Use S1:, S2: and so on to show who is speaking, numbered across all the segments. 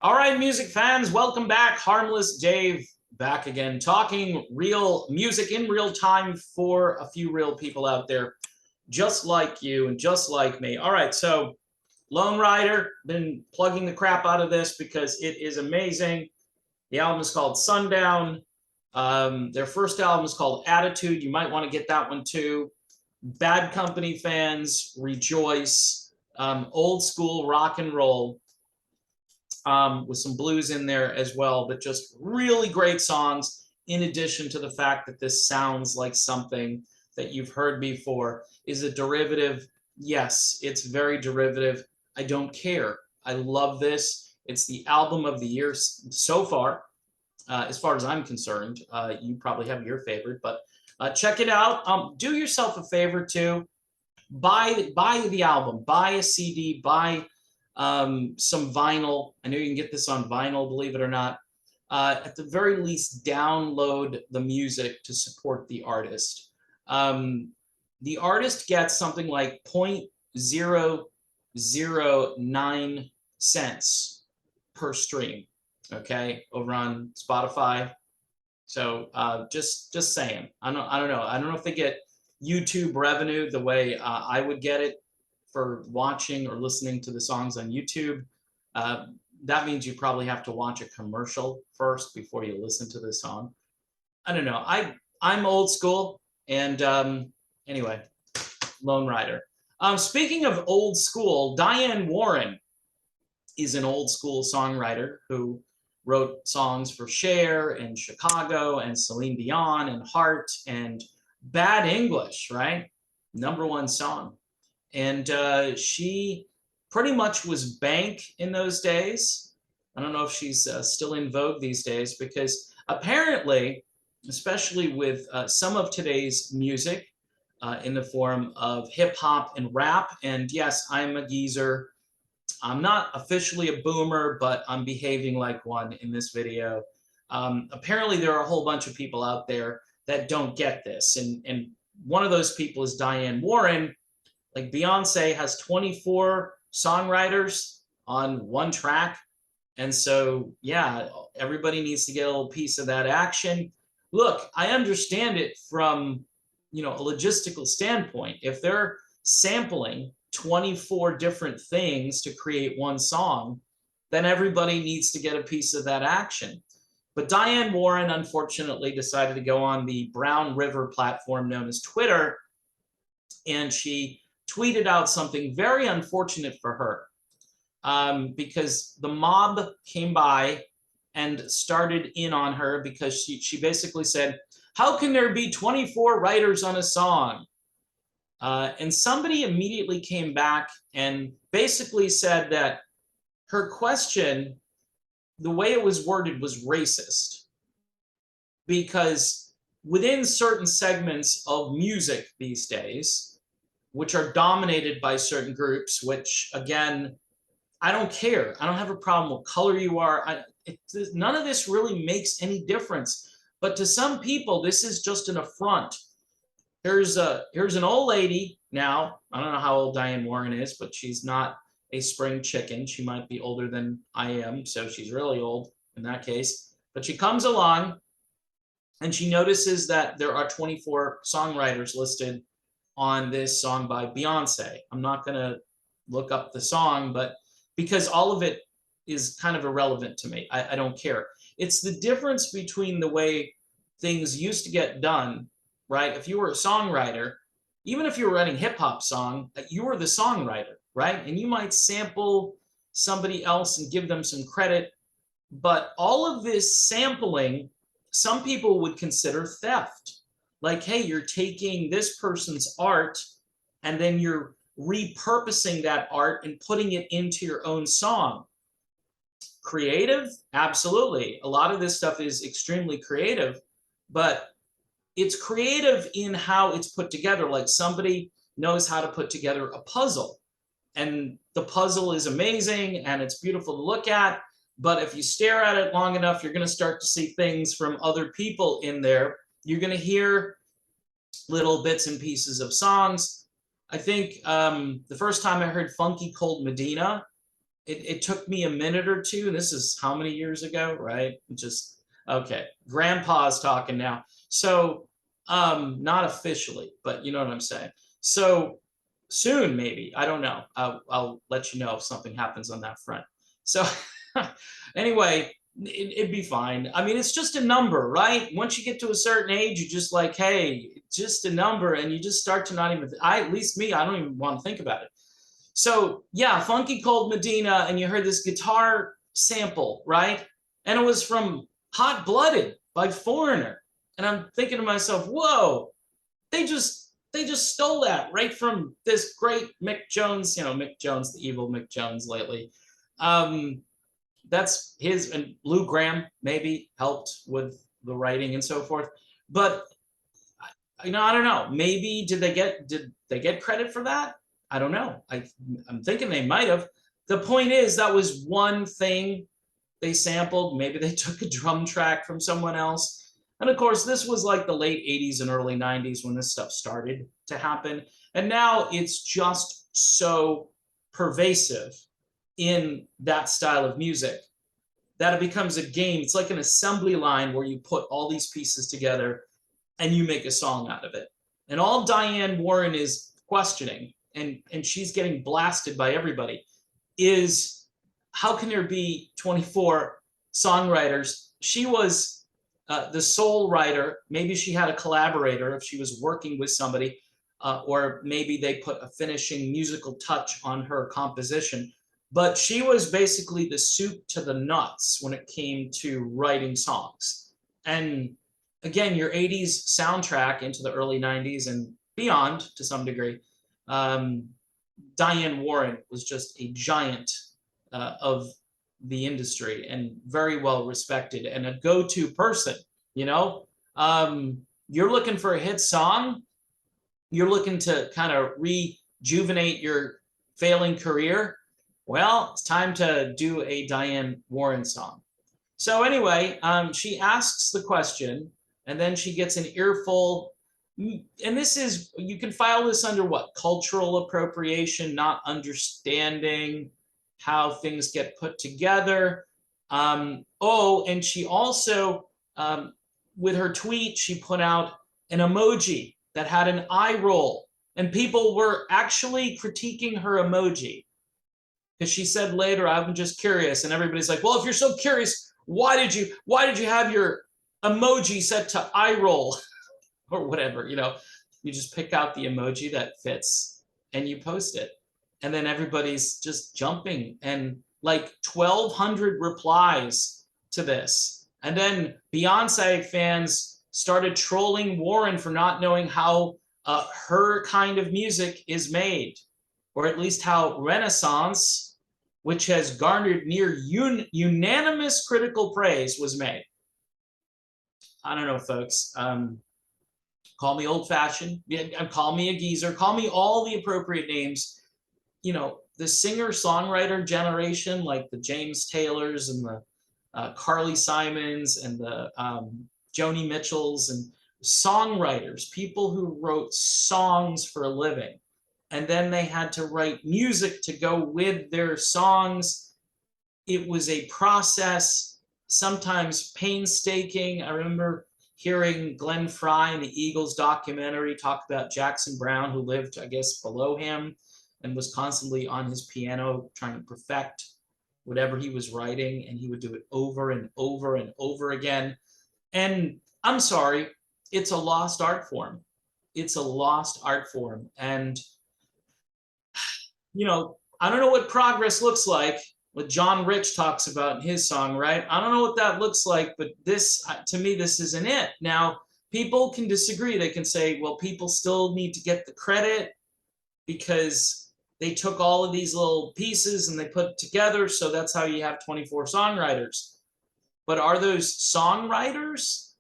S1: All right, music fans, welcome back. Harmless Dave back again, talking real music in real time for a few real people out there, just like you and just like me. All right, so Lone Rider, been plugging the crap out of this because it is amazing. The album is called Sundown. Their first album is called Attitude. You might want to get that one too. Bad Company fans, rejoice. Old school rock and roll. With some blues in there as well, but just really great songs, in addition to the fact that this sounds like something that you've heard before. Is it derivative? Yes, it's very derivative. I don't care. I love this. It's the album of the year so far, as far as I'm concerned. You probably have your favorite, but check it out. Do yourself a favor too. Buy the album, buy a CD, buy some vinyl. I know you can get this on vinyl, believe it or not. At the very least, download the music to support the artist. The artist gets something like 0.009 cents per stream, okay, over on Spotify. So just saying. I don't know. I don't know if they get YouTube revenue the way I would get it for watching or listening to the songs on YouTube. That means you probably have to watch a commercial first before you listen to the song. I don't know. I'm old school, and anyway, Lone Rider. Speaking of old school, Diane Warren is an old school songwriter who wrote songs for Cher and Chicago and Celine Dion and Heart and Bad English, right? #1 song. And she pretty much was bank in those days. I don't know if she's still in vogue these days, because apparently, especially with some of today's music in the form of hip hop and rap, and yes, I'm a geezer. I'm not officially a boomer, but I'm behaving like one in this video. Apparently, there are a whole bunch of people out there that don't get this. And one of those people is Diane Warren. Like, Beyonce has 24 songwriters on one track. And so, yeah, everybody needs to get a little piece of that action. Look, I understand it from, a logistical standpoint. If they're sampling 24 different things to create one song, then everybody needs to get a piece of that action. But Diane Warren, unfortunately, decided to go on the Brown River platform known as Twitter, and she tweeted out something very unfortunate for her, because the mob came by and started in on her because she basically said, how can there be 24 writers on a song? And somebody immediately came back and basically said that her question, the way it was worded, was racist, because within certain segments of music these days, which are dominated by certain groups, which, again, I don't care. I don't have a problem with color you are. None of this really makes any difference. But to some people, this is just an affront. Here's an old lady now. I don't know how old Diane Warren is, but she's not a spring chicken. She might be older than I am, so she's really old in that case. But she comes along, and she notices that there are 24 songwriters listed on this song by Beyonce. I'm not going to look up the song, but because all of it is kind of irrelevant to me. I don't care. It's the difference between the way things used to get done, right? If you were a songwriter, even if you were writing hip hop song, you were the songwriter, right? And you might sample somebody else and give them some credit. But all of this sampling, some people would consider theft. Like, hey, you're taking this person's art and then you're repurposing that art and putting it into your own song. Creative? Absolutely. A lot of this stuff is extremely creative, but it's creative in how it's put together. Like, somebody knows how to put together a puzzle, and the puzzle is amazing and it's beautiful to look at. But if you stare at it long enough, you're going to start to see things from other people in there. You're going to hear little bits and pieces of songs. I think the first time I heard Funky Cold Medina, it took me a minute or two, and this is how many years ago, right? Just okay. Grandpa's talking now. So not officially, but you know what I'm saying. So soon, maybe. I don't know. I'll let you know if something happens on that front. So anyway, it'd be fine. I mean, it's just a number, right? Once you get to a certain age, you just like, hey, just a number, and you just start to not even, at least me, I don't even want to think about it. So yeah, Funky Cold Medina, and you heard this guitar sample, right? And it was from Hot Blooded by Foreigner. And I'm thinking to myself, whoa, they just stole that right from this great Mick Jones, you know, Mick Jones, the evil Mick Jones lately. That's his, and Lou Gramm maybe helped with the writing and so forth. But I don't know. Maybe did they get credit for that? I don't know. I'm thinking they might have. The point is that was one thing they sampled. Maybe they took a drum track from someone else. And of course, this was like the late 80s and early 90s when this stuff started to happen. And now it's just so pervasive in that style of music that it becomes a game. It's like an assembly line where you put all these pieces together and you make a song out of it. And all Diane Warren is questioning, and she's getting blasted by everybody, is how can there be 24 songwriters? She was the sole writer. Maybe she had a collaborator if she was working with somebody, or maybe they put a finishing musical touch on her composition. But she was basically the soup to the nuts when it came to writing songs. And again, your 80s soundtrack into the early 90s and beyond to some degree, Diane Warren was just a giant of the industry and very well respected and a go-to person. You know, you're looking for a hit song, you're looking to kind of rejuvenate your failing career. Well, it's time to do a Diane Warren song. So anyway, she asks the question, and then she gets an earful. And this is, you can file this under what? Cultural appropriation, not understanding how things get put together. Oh, and she also, with her tweet, she put out an emoji that had an eye roll. And people were actually critiquing her emoji. Because she said later, I'm just curious. And everybody's like, well, if you're so curious, why did you have your emoji set to eye roll? Or whatever, you know, you just pick out the emoji that fits and you post it. And then everybody's just jumping, and like 1,200 replies to this. And then Beyonce fans started trolling Warren for not knowing how her kind of music is made, or at least how Renaissance, which has garnered near unanimous critical praise, was made. I don't know, folks. Call me old-fashioned, call me a geezer, call me all the appropriate names. You know, the singer-songwriter generation, like the James Taylors and the Carly Simons and the Joni Mitchells, and songwriters, people who wrote songs for a living. And then they had to write music to go with their songs. It was a process, sometimes painstaking. I remember hearing Glenn Fry in the Eagles documentary talk about Jackson Browne, who lived, I guess, below him and was constantly on his piano trying to perfect whatever he was writing, and he would do it over and over and over again. And I'm sorry, it's a lost art form. It's a lost art form. And, you know, I don't know what progress looks like, what John Rich talks about in his song, right? I don't know what that looks like, but this, to me, this isn't it. Now, people can disagree. They can say, well, people still need to get the credit because they took all of these little pieces and they put it together, so that's how you have 24 songwriters. But are those songwriters?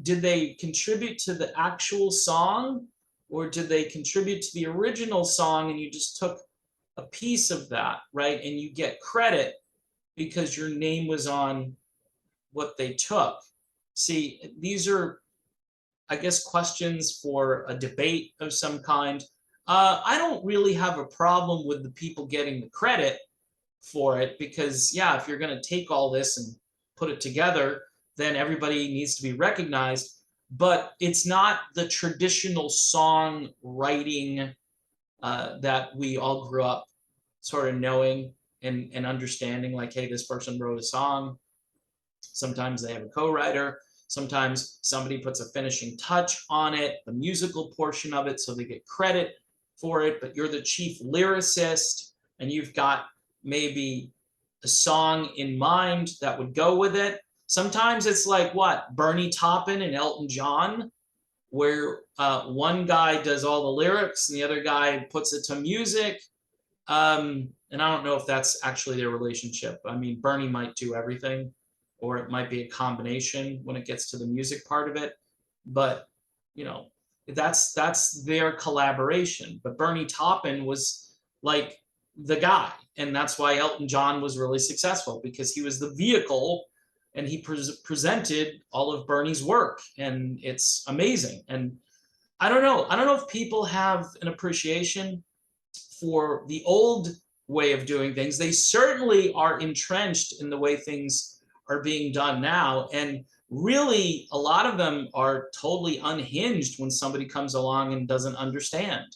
S1: Did they contribute to the actual song, or did they contribute to the original song and you just took a piece of that, right? And you get credit because your name was on what they took. See, these are, I guess, questions for a debate of some kind. I don't really have a problem with the people getting the credit. for it, because yeah, if you're going to take all this and put it together, then everybody needs to be recognized. But it's not the traditional songwriting that we all grew up sort of knowing and understanding, like, hey, this person wrote a song. Sometimes they have a co-writer. Sometimes somebody puts a finishing touch on it, the musical portion of it, so they get credit for it, but you're the chief lyricist and you've got maybe a song in mind that would go with it. Sometimes it's like what, Bernie Taupin and Elton John, where one guy does all the lyrics and the other guy puts it to music. And I don't know if that's actually their relationship. I mean, Bernie might do everything, or it might be a combination when it gets to the music part of it. But, you know, that's their collaboration. But Bernie Taupin was like the guy. And that's why Elton John was really successful, because he was the vehicle and he presented all of Bernie's work. And it's amazing. And I don't know if people have an appreciation for the old way of doing things. They certainly are entrenched in the way things are being done now. And really, a lot of them are totally unhinged when somebody comes along and doesn't understand.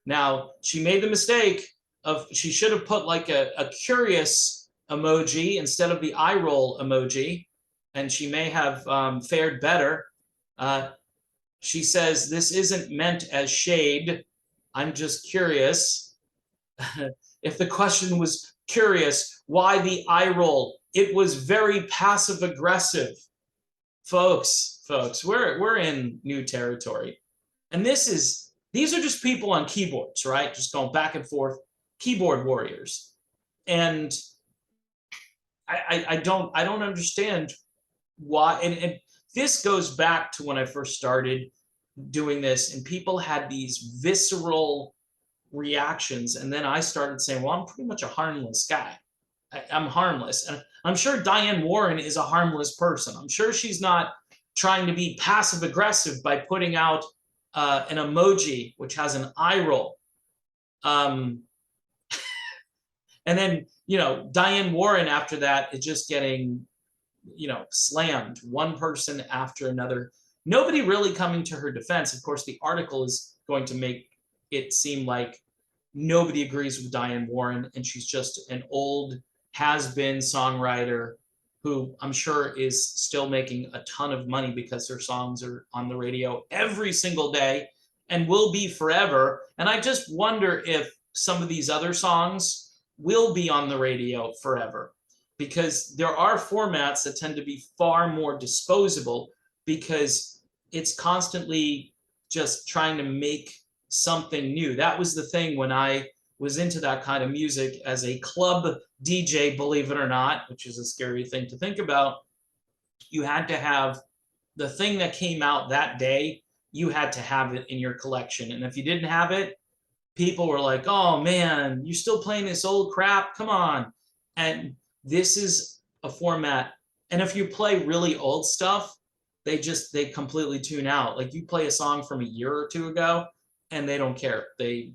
S1: Now, she made the mistake of, she should have put like a curious emoji instead of the eye roll emoji, and she may have fared better. She says, "This isn't meant as shade. I'm just curious." If the question was curious, why the eye roll? It was very passive aggressive. Folks, we're in new territory. And these are just people on keyboards, right? Just going back and forth, keyboard warriors. And I don't understand why. And this goes back to when I first started doing this, and people had these visceral reactions, and then I started saying, well, I'm pretty much a harmless guy. I'm harmless. And I'm sure Diane Warren is a harmless person. I'm sure she's not trying to be passive aggressive by putting out an emoji which has an eye roll. And then, you know, Diane Warren after that is just getting, you know, slammed, one person after another. Nobody really coming to her defense. Of course, the article is going to make it seem like nobody agrees with Diane Warren, and she's just an old has-been songwriter who I'm sure is still making a ton of money because her songs are on the radio every single day and will be forever. And I just wonder if some of these other songs will be on the radio forever, because there are formats that tend to be far more disposable, because it's constantly just trying to make something new. That was the thing when I was into that kind of music as a club DJ, believe it or not, which is a scary thing to think about. You had to have the thing that came out that day. You had to have it in your collection. And if you didn't have it, people were like, oh man, you're still playing this old crap? Come on. And this is a format. And if you play really old stuff, they completely tune out. Like, you play a song from a year or two ago, and they don't care. They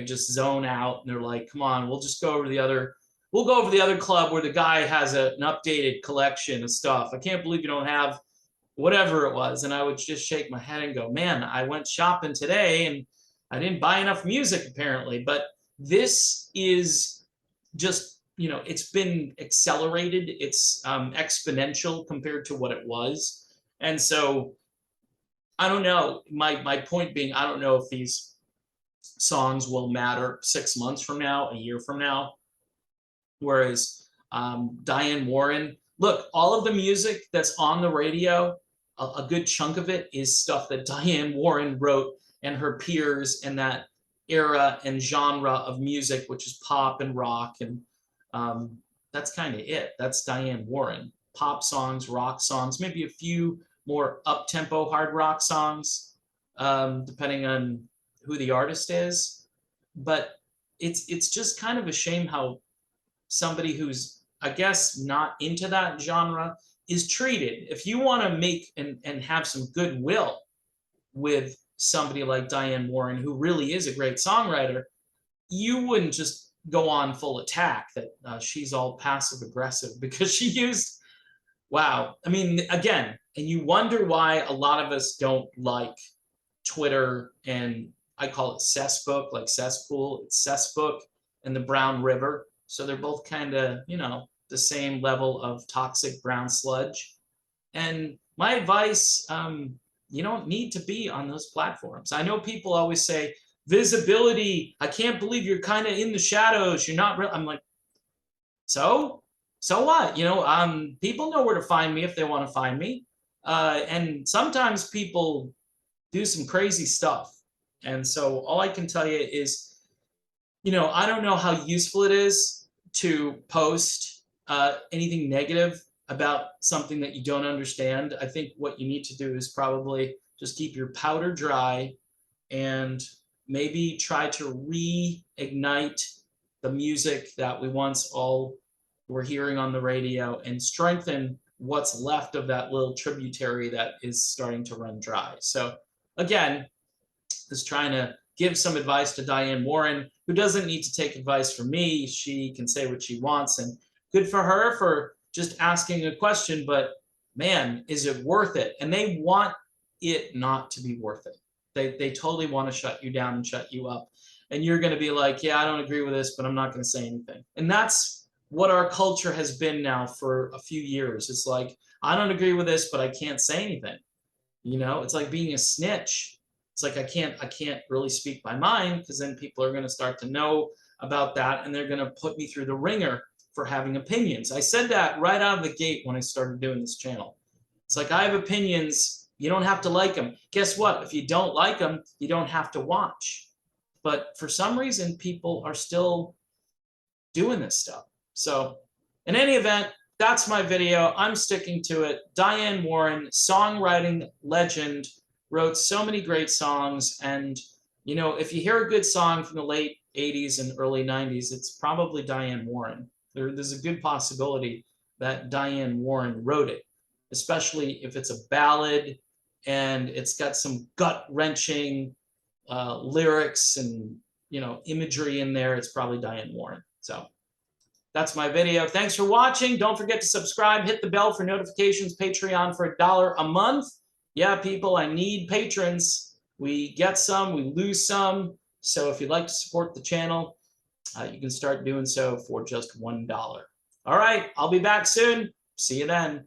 S1: just zone out, and they're like, come on, we'll go over the other club where the guy has an updated collection of stuff. I can't believe you don't have whatever it was. And I would just shake my head and go, man, I went shopping today and I didn't buy enough music apparently. But this is just, you know, it's been accelerated. It's exponential compared to what it was. And so I don't know. My point being, I don't know if these songs will matter 6 months from now, a year from now. Whereas Diane Warren, look, all of the music that's on the radio, a good chunk of it is stuff that Diane Warren wrote, and her peers in that era and genre of music, which is pop and rock. And that's kind of it. That's Diane Warren. Pop songs, rock songs, maybe a few more up-tempo hard rock songs, depending on who the artist is. But it's just kind of a shame how somebody who's, I guess, not into that genre is treated. If you want to make and have some goodwill with somebody like Diane Warren, who really is a great songwriter, you wouldn't just go on full attack that she's all passive aggressive because she used, wow. I mean, again, and you wonder why a lot of us don't like Twitter, and I call it Cessbook, like cesspool. It's Cessbook and the Brown River. So they're both kind of, you know, the same level of toxic brown sludge. And my advice, you don't need to be on those platforms. I know people always say, visibility, I can't believe you're kind of in the shadows. You're not real. I'm like, so what? You know, people know where to find me if they want to find me. And sometimes people do some crazy stuff. And so all I can tell you is, you know, I don't know how useful it is to post anything negative about something that you don't understand. I think what you need to do is probably just keep your powder dry and maybe try to reignite the music that we once all were hearing on the radio and strengthen what's left of that little tributary that is starting to run dry. So again, just trying to give some advice to Diane Warren, who doesn't need to take advice from me. She can say what she wants, and good for her for just asking a question, but man, is it worth it? And they want it not to be worth it. They totally want to shut you down and shut you up. And you're going to be like, yeah, I don't agree with this, but I'm not going to say anything. And that's what our culture has been now for a few years. It's like, I don't agree with this, but I can't say anything. You know, it's like being a snitch. It's like, I can't really speak my mind, because then people are going to start to know about that and they're going to put me through the ringer for having opinions. I said that right out of the gate when I started doing this channel. It's like, I have opinions. You don't have to like them. Guess what? If you don't like them, you don't have to watch. But for some reason, people are still doing this stuff. So in any event, that's my video. I'm sticking to it. Diane Warren, songwriting legend, wrote so many great songs. And, you know, if you hear a good song from the late 80s and early 90s, it's probably Diane Warren. There's a good possibility that Diane Warren wrote it, especially if it's a ballad and it's got some gut-wrenching lyrics and, you know, imagery in there. It's probably Diane Warren. So that's my video. Thanks for watching. Don't forget to subscribe, hit the bell for notifications, Patreon for $1 a month. Yeah, people, I need patrons. We get some, we lose some. So if you'd like to support the channel, you can start doing so for just $1. All right, I'll be back soon. See you then.